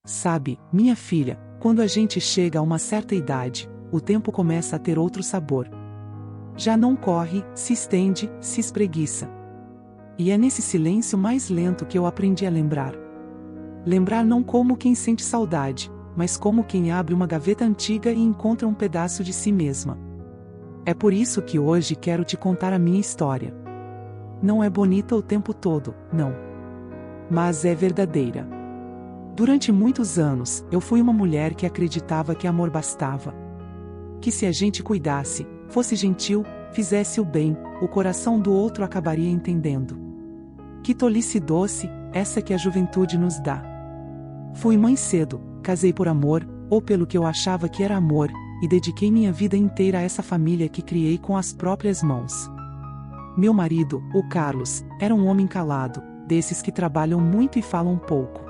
Sabe, minha filha, quando a gente chega a uma certa idade, o tempo começa a ter outro sabor. Já não corre, se estende, se espreguiça. E é nesse silêncio mais lento que eu aprendi a lembrar. Lembrar não como quem sente saudade, mas como quem abre uma gaveta antiga e encontra um pedaço de si mesma. É por isso que hoje quero te contar a minha história. Não é bonita o tempo todo, não. Mas é verdadeira. Durante muitos anos, eu fui uma mulher que acreditava que amor bastava. Que se a gente cuidasse, fosse gentil, fizesse o bem, o coração do outro acabaria entendendo. Que tolice doce, essa que a juventude nos dá. Fui mãe cedo, casei por amor, ou pelo que eu achava que era amor, e dediquei minha vida inteira a essa família que criei com as próprias mãos. Meu marido, o Carlos, era um homem calado, desses que trabalham muito e falam pouco.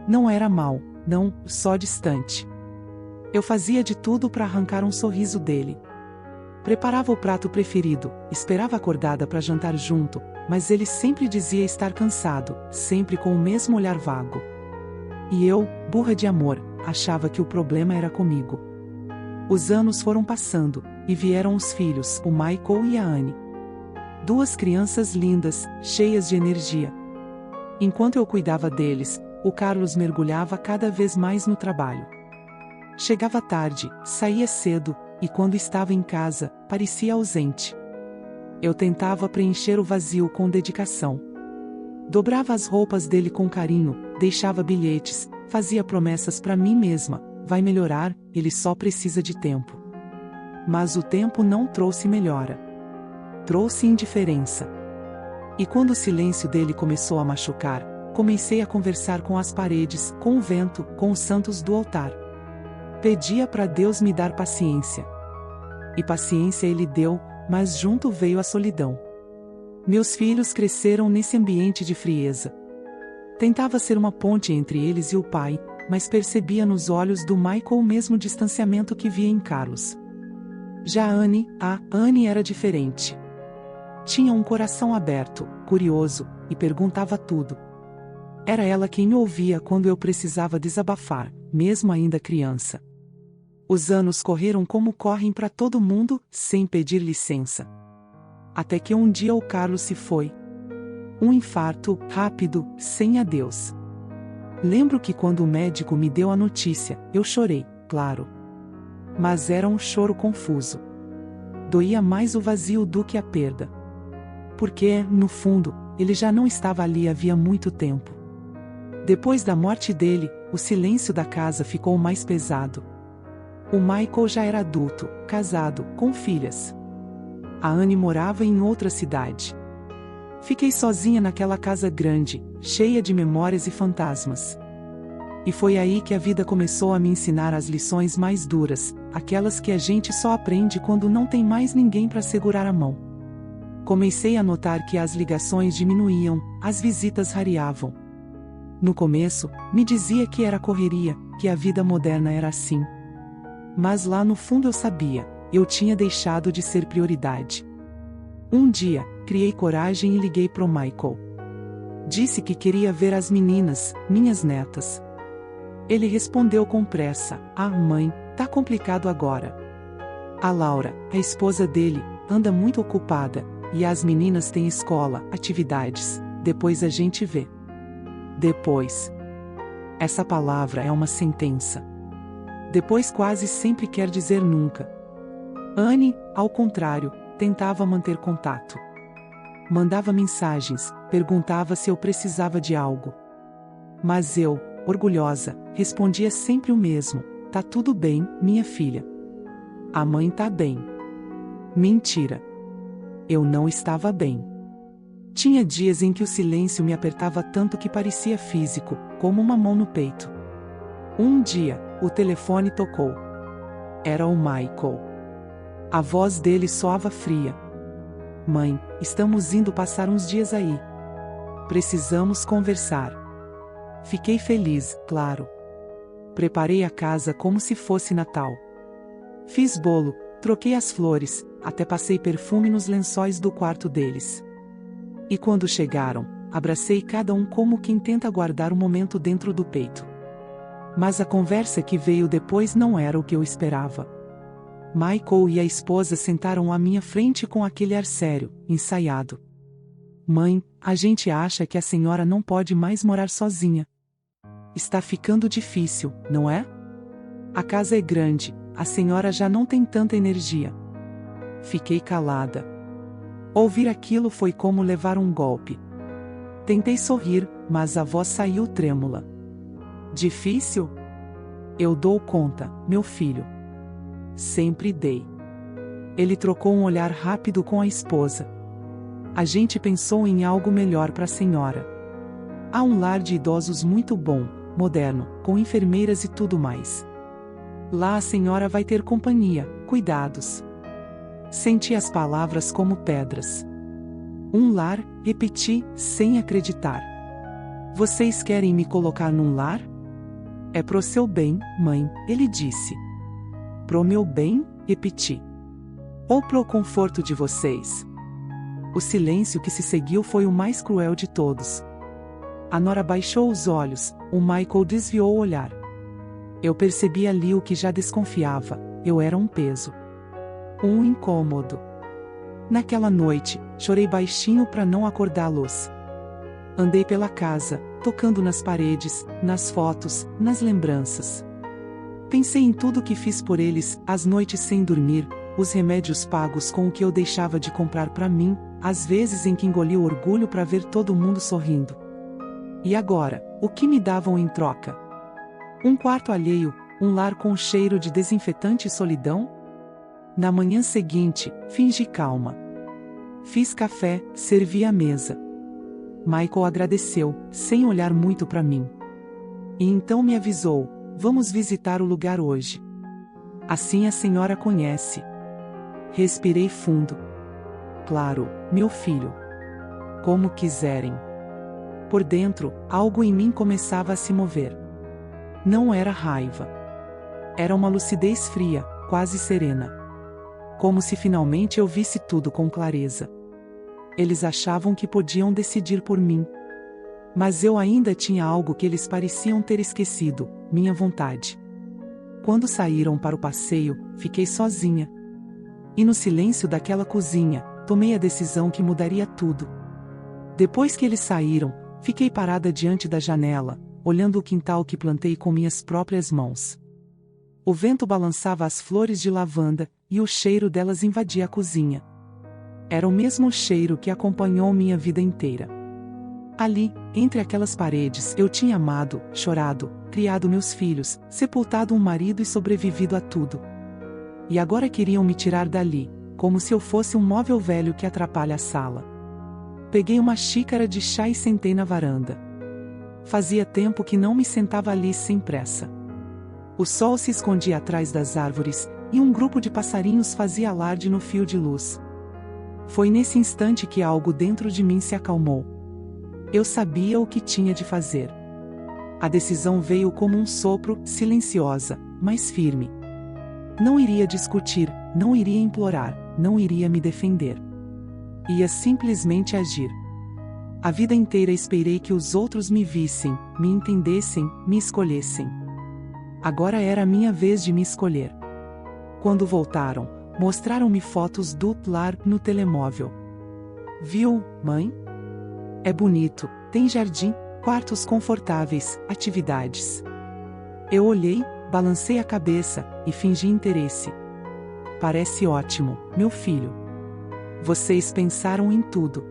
Não era mau, não, só distante. Eu fazia de tudo para arrancar um sorriso dele. Preparava o prato preferido, esperava acordada para jantar junto, mas ele sempre dizia estar cansado, sempre com o mesmo olhar vago. E eu, burra de amor, achava que o problema era comigo. Os anos foram passando, e vieram os filhos, o Michael e a Anne. Duas crianças lindas, cheias de energia. Enquanto eu cuidava deles, o Carlos mergulhava cada vez mais no trabalho. Chegava tarde, saía cedo, e quando estava em casa, parecia ausente. Eu tentava preencher o vazio com dedicação. Dobrava as roupas dele com carinho, deixava bilhetes, fazia promessas para mim mesma: vai melhorar, ele só precisa de tempo. Mas o tempo não trouxe melhora. Trouxe indiferença. E quando o silêncio dele começou a machucar, comecei a conversar com as paredes, com o vento, com os santos do altar. Pedia para Deus me dar paciência. E paciência ele deu, mas junto veio a solidão. Meus filhos cresceram nesse ambiente de frieza. Tentava ser uma ponte entre eles e o pai, mas percebia nos olhos do Michael o mesmo distanciamento que via em Carlos. Já a Anne era diferente. Tinha um coração aberto, curioso, e perguntava tudo. Era ela quem me ouvia quando eu precisava desabafar, mesmo ainda criança. Os anos correram como correm para todo mundo, sem pedir licença. Até que um dia o Carlos se foi. Um infarto, rápido, sem adeus. Lembro que quando o médico me deu a notícia, eu chorei, claro. Mas era um choro confuso. Doía mais o vazio do que a perda. Porque, no fundo, ele já não estava ali havia muito tempo. Depois da morte dele, o silêncio da casa ficou mais pesado. O Michael já era adulto, casado, com filhas. A Anne morava em outra cidade. Fiquei sozinha naquela casa grande, cheia de memórias e fantasmas. E foi aí que a vida começou a me ensinar as lições mais duras, aquelas que a gente só aprende quando não tem mais ninguém para segurar a mão. Comecei a notar que as ligações diminuíam, as visitas rareavam. No começo, me dizia que era correria, que a vida moderna era assim. Mas lá no fundo eu sabia, eu tinha deixado de ser prioridade. Um dia, criei coragem e liguei pro Michael. Disse que queria ver as meninas, minhas netas. Ele respondeu com pressa: "Ah, mãe, tá complicado agora. A Laura, a esposa dele, anda muito ocupada, e as meninas têm escola, atividades, depois a gente vê." Depois. Essa palavra é uma sentença. Depois quase sempre quer dizer nunca. Anne, ao contrário, tentava manter contato. Mandava mensagens, perguntava se eu precisava de algo. Mas eu, orgulhosa, respondia sempre o mesmo: "Tá tudo bem, minha filha. A mãe tá bem." Mentira. Eu não estava bem. Tinha dias em que o silêncio me apertava tanto que parecia físico, como uma mão no peito. Um dia, o telefone tocou. Era o Michael. A voz dele soava fria. "Mãe, estamos indo passar uns dias aí. Precisamos conversar." Fiquei feliz, claro. Preparei a casa como se fosse Natal. Fiz bolo, troquei as flores, até passei perfume nos lençóis do quarto deles. E quando chegaram, abracei cada um como quem tenta guardar o momento dentro do peito. Mas a conversa que veio depois não era o que eu esperava. Michael e a esposa sentaram à minha frente com aquele ar sério, ensaiado. Mãe, a gente acha que a senhora não pode mais morar sozinha. Está ficando difícil, não é? A casa é grande, a senhora já não tem tanta energia. Fiquei calada. Ouvir aquilo foi como levar um golpe. Tentei sorrir, mas a voz saiu trêmula. Difícil? Eu dou conta, meu filho. Sempre dei. Ele trocou um olhar rápido com a esposa. A gente pensou em algo melhor para a senhora. Há um lar de idosos muito bom, moderno, com enfermeiras e tudo mais. Lá a senhora vai ter companhia, cuidados. Senti as palavras como pedras. Um lar, repeti, sem acreditar. Vocês querem me colocar num lar? É pro seu bem, mãe, ele disse. Pro meu bem, repeti. Ou pro conforto de vocês? O silêncio que se seguiu foi o mais cruel de todos. A nora baixou os olhos, o Michael desviou o olhar. Eu percebi ali o que já desconfiava, eu era um peso. Um incômodo. Naquela noite, chorei baixinho para não acordá-los. Andei pela casa, tocando nas paredes, nas fotos, nas lembranças. Pensei em tudo que fiz por eles, as noites sem dormir, os remédios pagos com o que eu deixava de comprar para mim, as vezes em que engoli o orgulho para ver todo mundo sorrindo. E agora, o que me davam em troca? Um quarto alheio, um lar com cheiro de desinfetante e solidão? Na manhã seguinte, fingi calma. Fiz café, servi a mesa. Michael agradeceu, sem olhar muito para mim. E então me avisou: vamos visitar o lugar hoje. Assim a senhora conhece. Respirei fundo. Claro, meu filho. Como quiserem. Por dentro, algo em mim começava a se mover. Não era raiva. Era uma lucidez fria, quase serena. Como se finalmente eu visse tudo com clareza. Eles achavam que podiam decidir por mim. Mas eu ainda tinha algo que eles pareciam ter esquecido, minha vontade. Quando saíram para o passeio, fiquei sozinha. E no silêncio daquela cozinha, tomei a decisão que mudaria tudo. Depois que eles saíram, fiquei parada diante da janela, olhando o quintal que plantei com minhas próprias mãos. O vento balançava as flores de lavanda, e o cheiro delas invadia a cozinha. Era o mesmo cheiro que acompanhou minha vida inteira. Ali, entre aquelas paredes, eu tinha amado, chorado, criado meus filhos, sepultado um marido e sobrevivido a tudo. E agora queriam me tirar dali, como se eu fosse um móvel velho que atrapalha a sala. Peguei uma xícara de chá e sentei na varanda. Fazia tempo que não me sentava ali sem pressa. O sol se escondia atrás das árvores, e um grupo de passarinhos fazia alarde no fio de luz. Foi nesse instante que algo dentro de mim se acalmou. Eu sabia o que tinha de fazer. A decisão veio como um sopro, silenciosa, mas firme. Não iria discutir, não iria implorar, não iria me defender. Ia simplesmente agir. A vida inteira esperei que os outros me vissem, me entendessem, me escolhessem. Agora era a minha vez de me escolher. Quando voltaram, mostraram-me fotos do lar no telemóvel. Viu, mãe? É bonito, tem jardim, quartos confortáveis, atividades. Eu olhei, balancei a cabeça, e fingi interesse. Parece ótimo, meu filho. Vocês pensaram em tudo.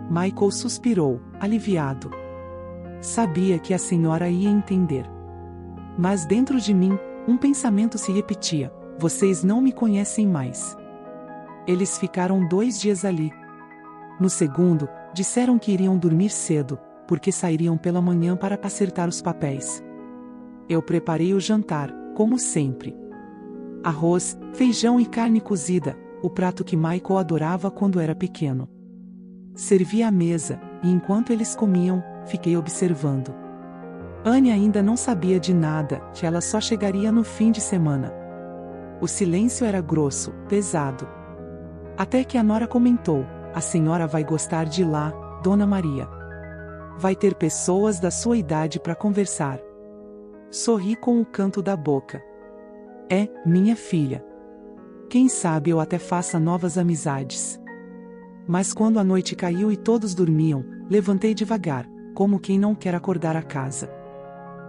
Michael suspirou, aliviado. Sabia que a senhora ia entender. Mas dentro de mim, um pensamento se repetia: vocês não me conhecem mais. Eles ficaram 2 dias ali. No segundo, disseram que iriam dormir cedo, porque sairiam pela manhã para acertar os papéis. Eu preparei o jantar, como sempre. Arroz, feijão e carne cozida, o prato que Michael adorava quando era pequeno. Servi à mesa, e enquanto eles comiam, fiquei observando. Anne ainda não sabia de nada, que ela só chegaria no fim de semana. O silêncio era grosso, pesado. Até que a nora comentou: a senhora vai gostar de lá, Dona Maria. Vai ter pessoas da sua idade para conversar. Sorri com o canto da boca. É, minha filha. Quem sabe eu até faça novas amizades. Mas quando a noite caiu e todos dormiam, levantei devagar, como quem não quer acordar a casa.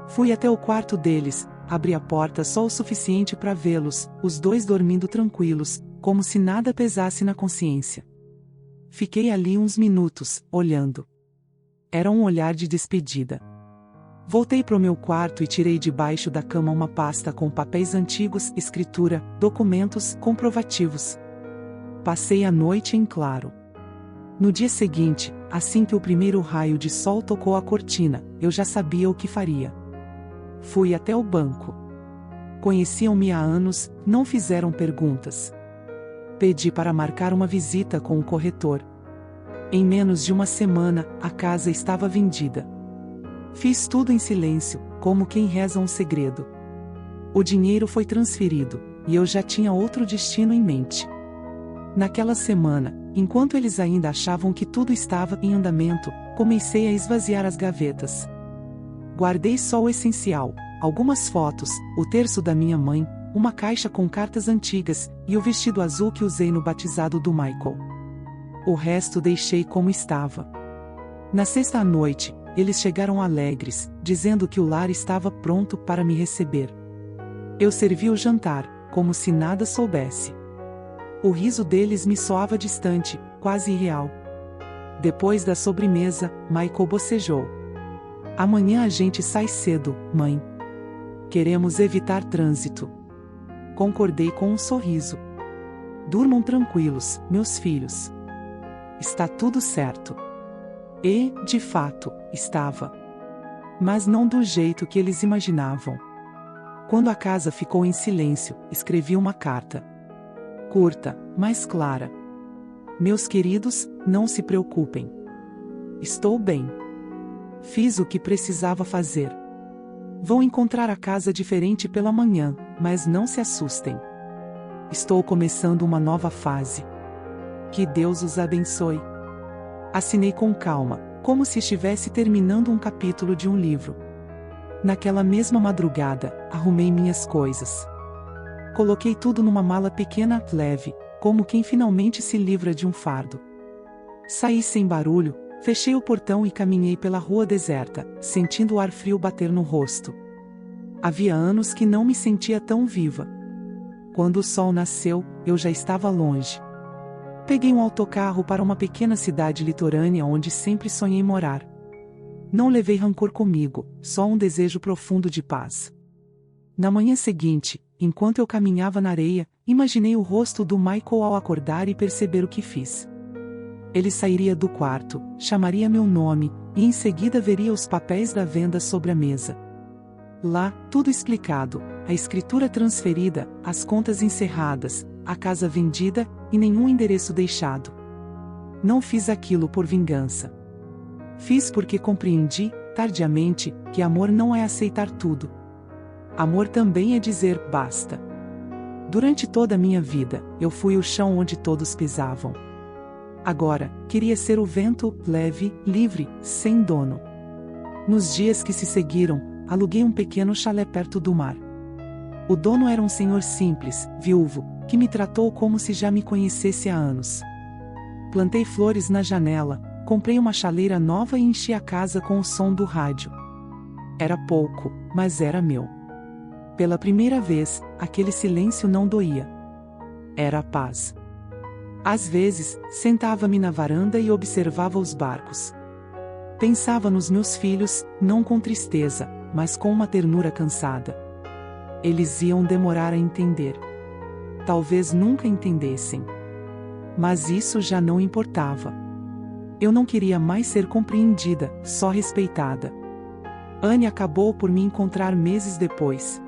Fui até o quarto deles, abri a porta só o suficiente para vê-los, os dois dormindo tranquilos, como se nada pesasse na consciência. Fiquei ali uns minutos, olhando. Era um olhar de despedida. Voltei para o meu quarto e tirei debaixo da cama uma pasta com papéis antigos, escritura, documentos, comprovativos. Passei a noite em claro. No dia seguinte, assim que o primeiro raio de sol tocou a cortina, eu já sabia o que faria. Fui até o banco. Conheciam-me há anos, não fizeram perguntas. Pedi para marcar uma visita com o corretor. Em menos de uma semana, a casa estava vendida. Fiz tudo em silêncio, como quem reza um segredo. O dinheiro foi transferido, e eu já tinha outro destino em mente. Naquela semana, enquanto eles ainda achavam que tudo estava em andamento, comecei a esvaziar as gavetas. Guardei só o essencial, algumas fotos, o terço da minha mãe, uma caixa com cartas antigas, e o vestido azul que usei no batizado do Michael. O resto deixei como estava. Na sexta à noite, eles chegaram alegres, dizendo que o lar estava pronto para me receber. Eu servi o jantar, como se nada soubesse. O riso deles me soava distante, quase irreal. Depois da sobremesa, Michael bocejou. Amanhã a gente sai cedo, mãe. Queremos evitar trânsito. Concordei com um sorriso. Durmam tranquilos, meus filhos. Está tudo certo. E, de fato, estava. Mas não do jeito que eles imaginavam. Quando a casa ficou em silêncio, escrevi uma carta. Curta, mas clara. Meus queridos, não se preocupem. Estou bem. Fiz o que precisava fazer. Vão encontrar a casa diferente pela manhã, mas não se assustem. Estou começando uma nova fase. Que Deus os abençoe. Assinei com calma, como se estivesse terminando um capítulo de um livro. Naquela mesma madrugada, arrumei minhas coisas. Coloquei tudo numa mala pequena, leve, como quem finalmente se livra de um fardo. Saí sem barulho, fechei o portão e caminhei pela rua deserta, sentindo o ar frio bater no rosto. Havia anos que não me sentia tão viva. Quando o sol nasceu, eu já estava longe. Peguei um autocarro para uma pequena cidade litorânea onde sempre sonhei morar. Não levei rancor comigo, só um desejo profundo de paz. Na manhã seguinte, enquanto eu caminhava na areia, imaginei o rosto do Michael ao acordar e perceber o que fiz. Ele sairia do quarto, chamaria meu nome, e em seguida veria os papéis da venda sobre a mesa. Lá, tudo explicado, a escritura transferida, as contas encerradas, a casa vendida, e nenhum endereço deixado. Não fiz aquilo por vingança. Fiz porque compreendi, tardiamente, que amor não é aceitar tudo. Amor também é dizer basta. Durante toda a minha vida, eu fui o chão onde todos pisavam. Agora, queria ser o vento, leve, livre, sem dono. Nos dias que se seguiram, aluguei um pequeno chalé perto do mar. O dono era um senhor simples, viúvo, que me tratou como se já me conhecesse há anos. Plantei flores na janela, comprei uma chaleira nova e enchi a casa com o som do rádio. Era pouco, mas era meu. Pela primeira vez, aquele silêncio não doía. Era a paz. Às vezes, sentava-me na varanda e observava os barcos. Pensava nos meus filhos, não com tristeza, mas com uma ternura cansada. Eles iam demorar a entender. Talvez nunca entendessem. Mas isso já não importava. Eu não queria mais ser compreendida, só respeitada. Anne acabou por me encontrar meses depois.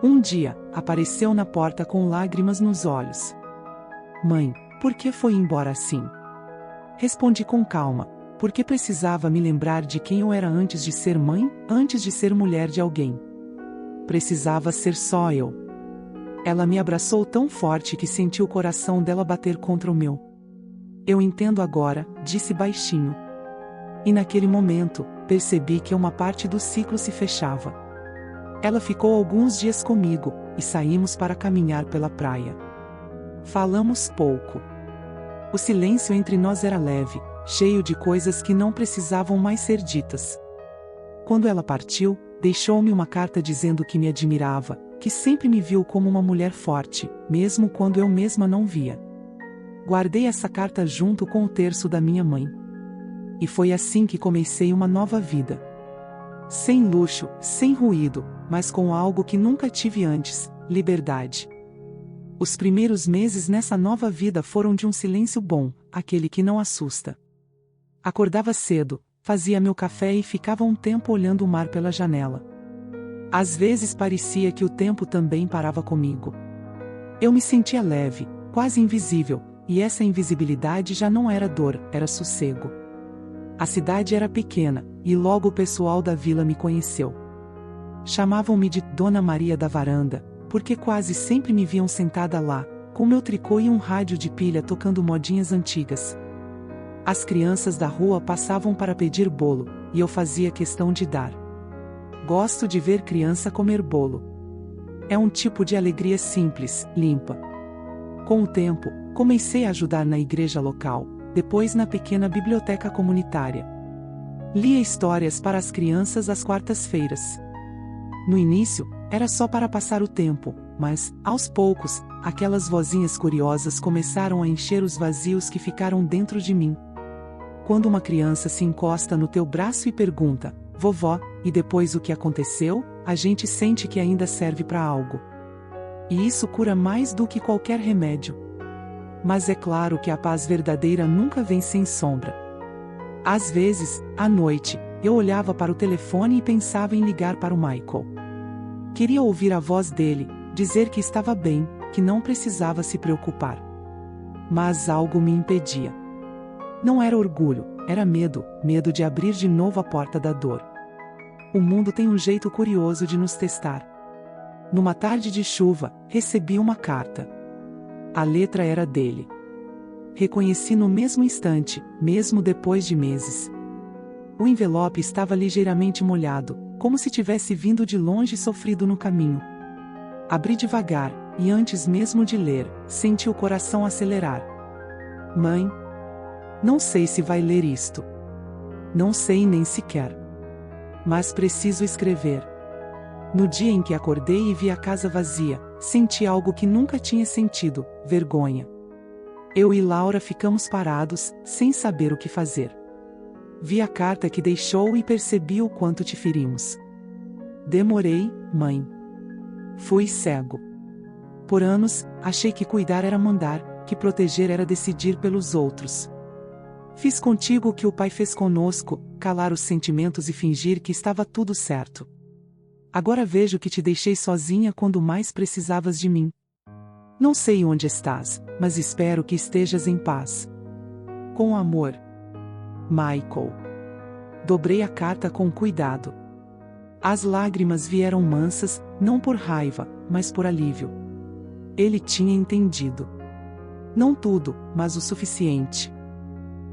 Um dia, apareceu na porta com lágrimas nos olhos. Mãe, por que foi embora assim? Respondi com calma, porque precisava me lembrar de quem eu era antes de ser mãe, antes de ser mulher de alguém. Precisava ser só eu. Ela me abraçou tão forte que senti o coração dela bater contra o meu. Eu entendo agora, disse baixinho. E naquele momento, percebi que uma parte do ciclo se fechava. Ela ficou alguns dias comigo, e saímos para caminhar pela praia. Falamos pouco. O silêncio entre nós era leve, cheio de coisas que não precisavam mais ser ditas. Quando ela partiu, deixou-me uma carta dizendo que me admirava, que sempre me viu como uma mulher forte, mesmo quando eu mesma não via. Guardei essa carta junto com o terço da minha mãe. E foi assim que comecei uma nova vida. Sem luxo, sem ruído, mas com algo que nunca tive antes: liberdade. Os primeiros meses nessa nova vida foram de um silêncio bom, aquele que não assusta. Acordava cedo, fazia meu café e ficava um tempo olhando o mar pela janela. Às vezes parecia que o tempo também parava comigo. Eu me sentia leve, quase invisível, e essa invisibilidade já não era dor, era sossego. A cidade era pequena, e logo o pessoal da vila me conheceu. Chamavam-me de Dona Maria da Varanda, porque quase sempre me viam sentada lá, com meu tricô e um rádio de pilha tocando modinhas antigas. As crianças da rua passavam para pedir bolo, e eu fazia questão de dar. Gosto de ver criança comer bolo. É um tipo de alegria simples, limpa. Com o tempo, comecei a ajudar na igreja local, depois na pequena biblioteca comunitária. Lia histórias para as crianças às quartas-feiras. No início, era só para passar o tempo, mas, aos poucos, aquelas vozinhas curiosas começaram a encher os vazios que ficaram dentro de mim. Quando uma criança se encosta no teu braço e pergunta: "Vovó, e depois o que aconteceu?", a gente sente que ainda serve para algo. E isso cura mais do que qualquer remédio. Mas é claro que a paz verdadeira nunca vem sem sombra. Às vezes, à noite, eu olhava para o telefone e pensava em ligar para o Michael. Queria ouvir a voz dele, dizer que estava bem, que não precisava se preocupar. Mas algo me impedia. Não era orgulho, era medo, medo de abrir de novo a porta da dor. O mundo tem um jeito curioso de nos testar. Numa tarde de chuva, recebi uma carta. A letra era dele. Reconheci no mesmo instante, mesmo depois de meses. O envelope estava ligeiramente molhado, como se tivesse vindo de longe e sofrido no caminho. Abri devagar, e antes mesmo de ler, senti o coração acelerar. Mãe, não sei se vai ler isto. Não sei nem sequer. Mas preciso escrever. No dia em que acordei e vi a casa vazia, senti algo que nunca tinha sentido: vergonha. Eu e Laura ficamos parados, sem saber o que fazer. Vi a carta que deixou e percebi o quanto te ferimos. Demorei, mãe. Fui cego. Por anos, achei que cuidar era mandar, que proteger era decidir pelos outros. Fiz contigo o que o pai fez conosco, calar os sentimentos e fingir que estava tudo certo. Agora vejo que te deixei sozinha quando mais precisavas de mim. Não sei onde estás, mas espero que estejas em paz. Com amor. Michael. Dobrei a carta com cuidado. As lágrimas vieram mansas, não por raiva, mas por alívio. Ele tinha entendido. Não tudo, mas o suficiente.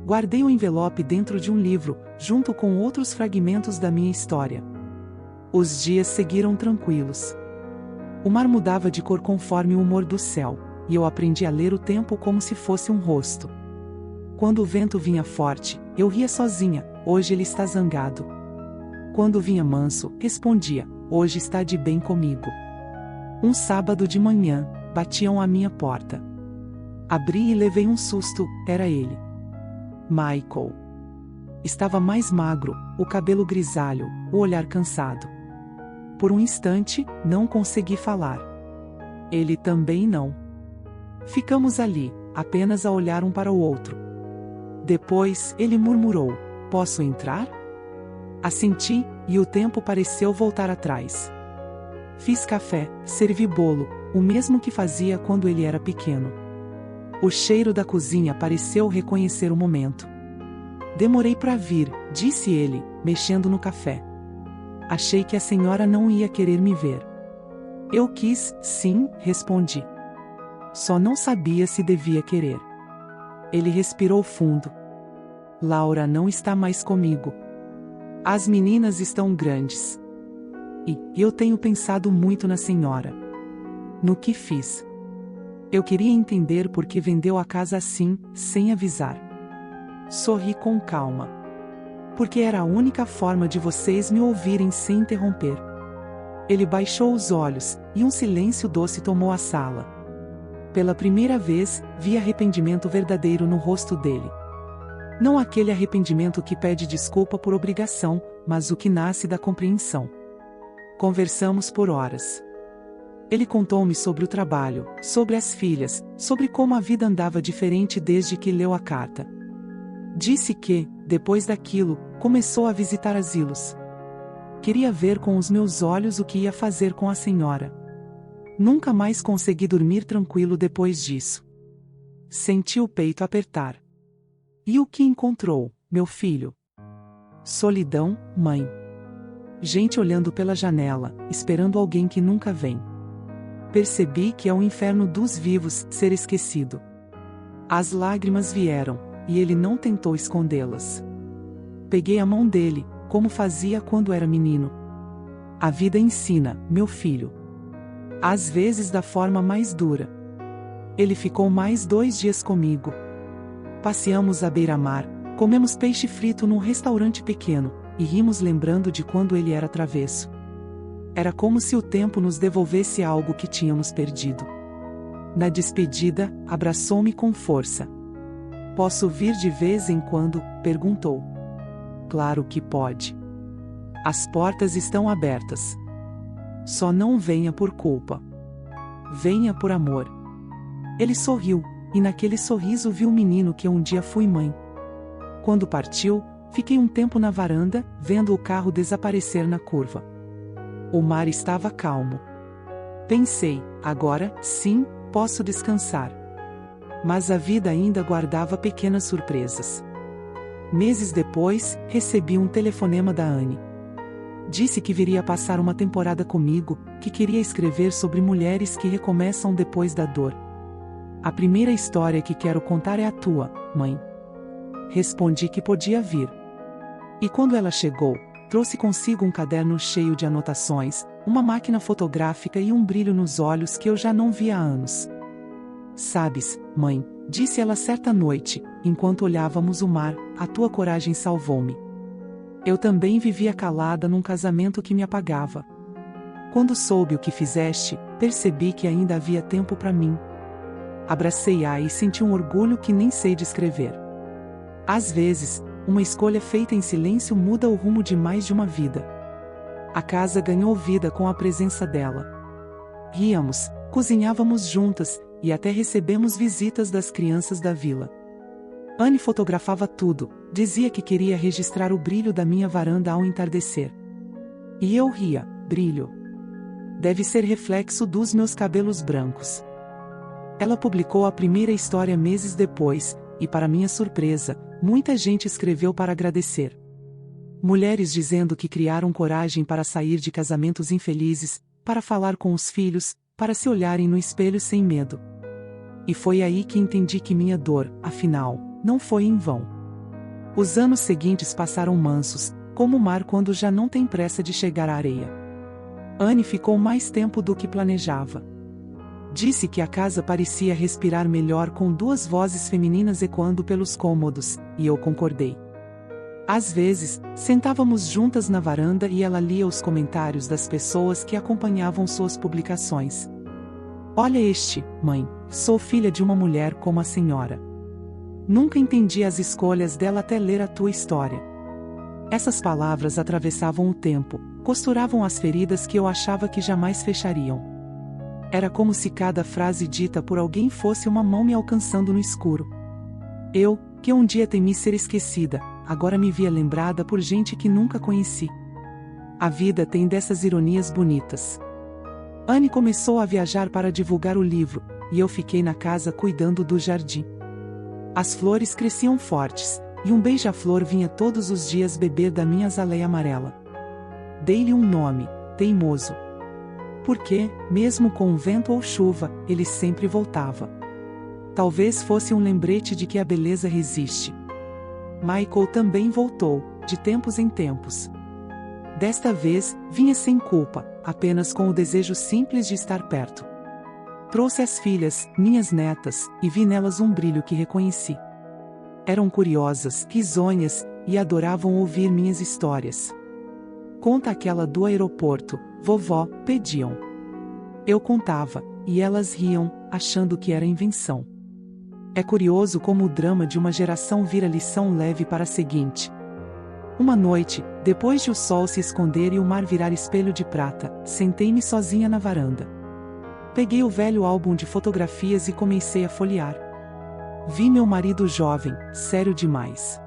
Guardei o envelope dentro de um livro, junto com outros fragmentos da minha história. Os dias seguiram tranquilos. O mar mudava de cor conforme o humor do céu, e eu aprendi a ler o tempo como se fosse um rosto. Quando o vento vinha forte, eu ria sozinha: hoje ele está zangado. Quando vinha manso, respondia: hoje está de bem comigo. Um sábado de manhã, batiam à minha porta. Abri e levei um susto, era ele. Michael. Estava mais magro, o cabelo grisalho, o olhar cansado. Por um instante, não consegui falar. Ele também não. Ficamos ali, apenas a olhar um para o outro. Depois, ele murmurou: "Posso entrar?" Assenti, e o tempo pareceu voltar atrás. Fiz café, servi bolo, o mesmo que fazia quando ele era pequeno. O cheiro da cozinha pareceu reconhecer o momento. "Demorei para vir", disse ele, mexendo no café. "Achei que a senhora não ia querer me ver." "Eu quis, sim", respondi. Só não sabia se devia querer. Ele respirou fundo. "Laura não está mais comigo. As meninas estão grandes." E eu tenho pensado muito na senhora. No que fiz. Eu queria entender por que vendeu a casa assim, sem avisar. Sorri com calma. Porque era a única forma de vocês me ouvirem sem interromper. Ele baixou os olhos, e um silêncio doce tomou a sala. Pela primeira vez, vi arrependimento verdadeiro no rosto dele. Não aquele arrependimento que pede desculpa por obrigação, mas o que nasce da compreensão. Conversamos por horas. Ele contou-me sobre o trabalho, sobre as filhas, sobre como a vida andava diferente desde que leu a carta. Disse que, depois daquilo, começou a visitar asilos. Queria ver com os meus olhos o que ia fazer com a senhora. Nunca mais consegui dormir tranquilo depois disso. Senti o peito apertar. E o que encontrou, meu filho? Solidão, mãe. Gente olhando pela janela, esperando alguém que nunca vem. Percebi que é o inferno dos vivos ser esquecido. As lágrimas vieram, e ele não tentou escondê-las. Peguei a mão dele, como fazia quando era menino. A vida ensina, meu filho. Às vezes da forma mais dura. Ele ficou mais 2 dias comigo. Passeamos à beira-mar, comemos peixe frito num restaurante pequeno, e rimos lembrando de quando ele era travesso. Era como se o tempo nos devolvesse algo que tínhamos perdido. Na despedida, abraçou-me com força. Posso vir de vez em quando? Perguntou. Claro que pode. As portas estão abertas. Só não venha por culpa. Venha por amor. Ele sorriu, e naquele sorriso vi o menino que um dia fui mãe. Quando partiu, fiquei um tempo na varanda, vendo o carro desaparecer na curva. O mar estava calmo. Pensei, agora, sim, posso descansar. Mas a vida ainda guardava pequenas surpresas. Meses depois, recebi um telefonema da Anne. Disse que viria passar uma temporada comigo, que queria escrever sobre mulheres que recomeçam depois da dor. A primeira história que quero contar é a tua, mãe. Respondi que podia vir. E quando ela chegou, trouxe consigo um caderno cheio de anotações, uma máquina fotográfica e um brilho nos olhos que eu já não via há anos. Sabes, mãe, disse ela certa noite, enquanto olhávamos o mar, a tua coragem salvou-me. Eu também vivia calada num casamento que me apagava. Quando soube o que fizeste, percebi que ainda havia tempo para mim. Abracei-a e senti um orgulho que nem sei descrever. Às vezes, uma escolha feita em silêncio muda o rumo de mais de uma vida. A casa ganhou vida com a presença dela. Ríamos, cozinhávamos juntas, e até recebemos visitas das crianças da vila. Anne fotografava tudo, dizia que queria registrar o brilho da minha varanda ao entardecer. E eu ria, brilho. Deve ser reflexo dos meus cabelos brancos. Ela publicou a primeira história meses depois, e para minha surpresa, muita gente escreveu para agradecer. Mulheres dizendo que criaram coragem para sair de casamentos infelizes, para falar com os filhos, para se olharem no espelho sem medo. E foi aí que entendi que minha dor, afinal, não foi em vão. Os anos seguintes passaram mansos, como o mar quando já não tem pressa de chegar à areia. Anne ficou mais tempo do que planejava. Disse que a casa parecia respirar melhor com 2 vozes femininas ecoando pelos cômodos, e eu concordei. Às vezes, sentávamos juntas na varanda e ela lia os comentários das pessoas que acompanhavam suas publicações. Olha este, mãe, sou filha de uma mulher como a senhora. Nunca entendi as escolhas dela até ler a tua história. Essas palavras atravessavam o tempo, costuravam as feridas que eu achava que jamais fechariam. Era como se cada frase dita por alguém fosse uma mão me alcançando no escuro. Eu, que um dia temi ser esquecida, agora me via lembrada por gente que nunca conheci. A vida tem dessas ironias bonitas. Anne começou a viajar para divulgar o livro, e eu fiquei na casa cuidando do jardim. As flores cresciam fortes, e um beija-flor vinha todos os dias beber da minha azaleia amarela. Dei-lhe um nome, Teimoso. Porque, mesmo com vento ou chuva, ele sempre voltava. Talvez fosse um lembrete de que a beleza resiste. Michael também voltou, de tempos em tempos. Desta vez, vinha sem culpa, apenas com o desejo simples de estar perto. Trouxe as filhas, minhas netas, e vi nelas um brilho que reconheci. Eram curiosas, risonhas, e adoravam ouvir minhas histórias. Conta aquela do aeroporto, vovó, pediam. Eu contava, e elas riam, achando que era invenção. É curioso como o drama de uma geração vira lição leve para a seguinte. Uma noite, depois de o sol se esconder e o mar virar espelho de prata, sentei-me sozinha na varanda. Peguei o velho álbum de fotografias e comecei a folhear. Vi meu marido jovem, sério demais.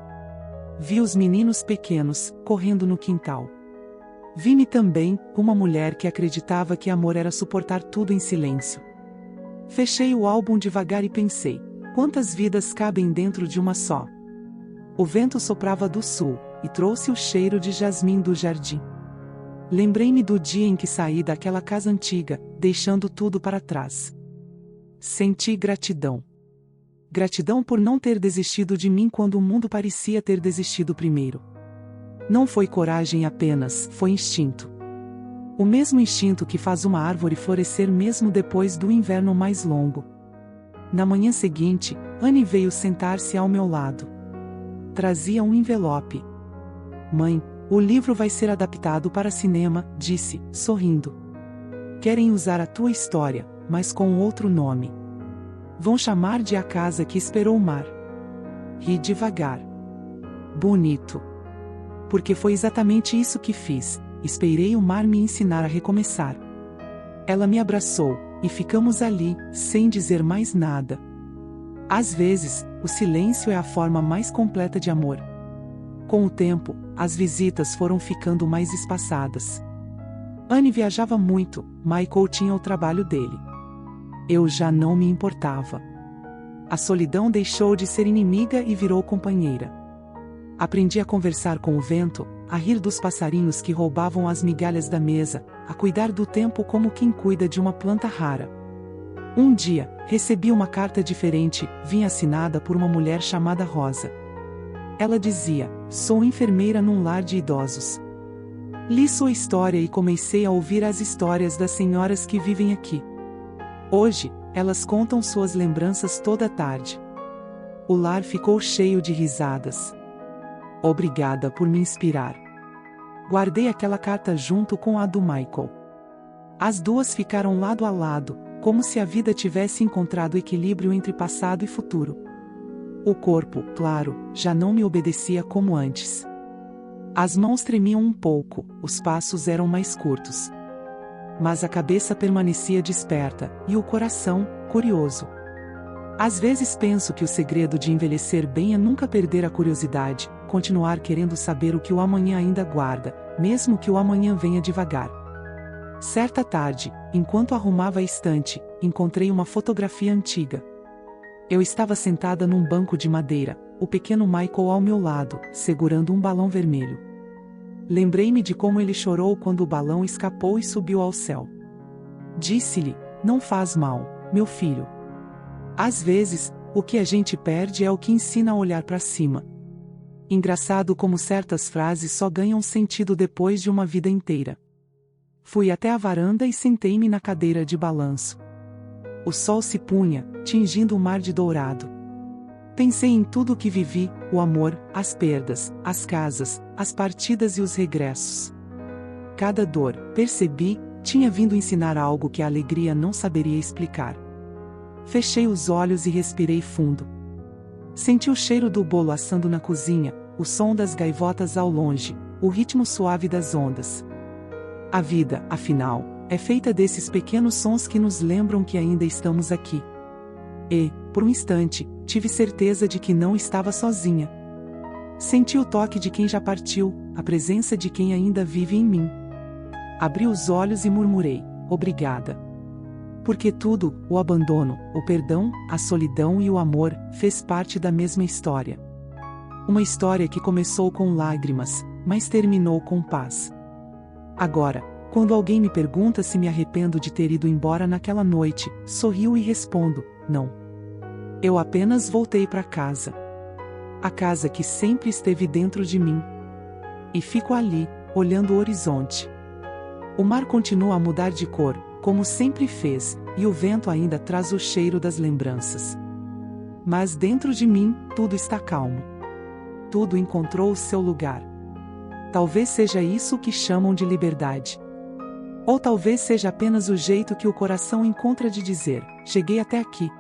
Vi os meninos pequenos, correndo no quintal. Vi-me também, uma mulher que acreditava que amor era suportar tudo em silêncio. Fechei o álbum devagar e pensei, quantas vidas cabem dentro de uma só? O vento soprava do sul, e trouxe o cheiro de jasmim do jardim. Lembrei-me do dia em que saí daquela casa antiga, deixando tudo para trás. Senti gratidão. Gratidão por não ter desistido de mim quando o mundo parecia ter desistido primeiro. Não foi coragem apenas, foi instinto. O mesmo instinto que faz uma árvore florescer mesmo depois do inverno mais longo. Na manhã seguinte, Anne veio sentar-se ao meu lado. Trazia um envelope. Mãe, o livro vai ser adaptado para cinema, disse, sorrindo. Querem usar a tua história, mas com outro nome. Vão chamar de A Casa que Esperou o Mar. Ri devagar. Bonito. Porque foi exatamente isso que fiz, esperei o mar me ensinar a recomeçar. Ela me abraçou, e ficamos ali, sem dizer mais nada. Às vezes, o silêncio é a forma mais completa de amor. Com o tempo, as visitas foram ficando mais espaçadas. Anne viajava muito, Michael tinha o trabalho dele. Eu já não me importava. A solidão deixou de ser inimiga e virou companheira. Aprendi a conversar com o vento, a rir dos passarinhos que roubavam as migalhas da mesa, a cuidar do tempo como quem cuida de uma planta rara. Um dia, recebi uma carta diferente, vinha assinada por uma mulher chamada Rosa. Ela dizia, sou enfermeira num lar de idosos. Li sua história e comecei a ouvir as histórias das senhoras que vivem aqui. Hoje, elas contam suas lembranças toda tarde. O lar ficou cheio de risadas. Obrigada por me inspirar. Guardei aquela carta junto com a do Michael. As duas ficaram lado a lado, como se a vida tivesse encontrado equilíbrio entre passado e futuro. O corpo, claro, já não me obedecia como antes. As mãos tremiam um pouco, os passos eram mais curtos. Mas a cabeça permanecia desperta, e o coração, curioso. Às vezes penso que o segredo de envelhecer bem é nunca perder a curiosidade, continuar querendo saber o que o amanhã ainda guarda, mesmo que o amanhã venha devagar. Certa tarde, enquanto arrumava a estante, encontrei uma fotografia antiga. Eu estava sentada num banco de madeira, o pequeno Michael ao meu lado, segurando um balão vermelho. Lembrei-me de como ele chorou quando o balão escapou e subiu ao céu. Disse-lhe, não faz mal, meu filho. Às vezes, o que a gente perde é o que ensina a olhar para cima. Engraçado como certas frases só ganham sentido depois de uma vida inteira. Fui até a varanda e sentei-me na cadeira de balanço. O sol se punha, tingindo o mar de dourado. Pensei em tudo o que vivi, o amor, as perdas, as casas, as partidas e os regressos. Cada dor, percebi, tinha vindo ensinar algo que a alegria não saberia explicar. Fechei os olhos e respirei fundo. Senti o cheiro do bolo assando na cozinha, o som das gaivotas ao longe, o ritmo suave das ondas. A vida, afinal, é feita desses pequenos sons que nos lembram que ainda estamos aqui. E, por um instante, tive certeza de que não estava sozinha. Senti o toque de quem já partiu, a presença de quem ainda vive em mim. Abri os olhos e murmurei, obrigada. Porque tudo, o abandono, o perdão, a solidão e o amor, fez parte da mesma história. Uma história que começou com lágrimas, mas terminou com paz. Agora, quando alguém me pergunta se me arrependo de ter ido embora naquela noite, sorrio e respondo, não. Eu apenas voltei para casa. A casa que sempre esteve dentro de mim. E fico ali, olhando o horizonte. O mar continua a mudar de cor, como sempre fez, e o vento ainda traz o cheiro das lembranças. Mas dentro de mim, tudo está calmo. Tudo encontrou o seu lugar. Talvez seja isso que chamam de liberdade. Ou talvez seja apenas o jeito que o coração encontra de dizer: cheguei até aqui,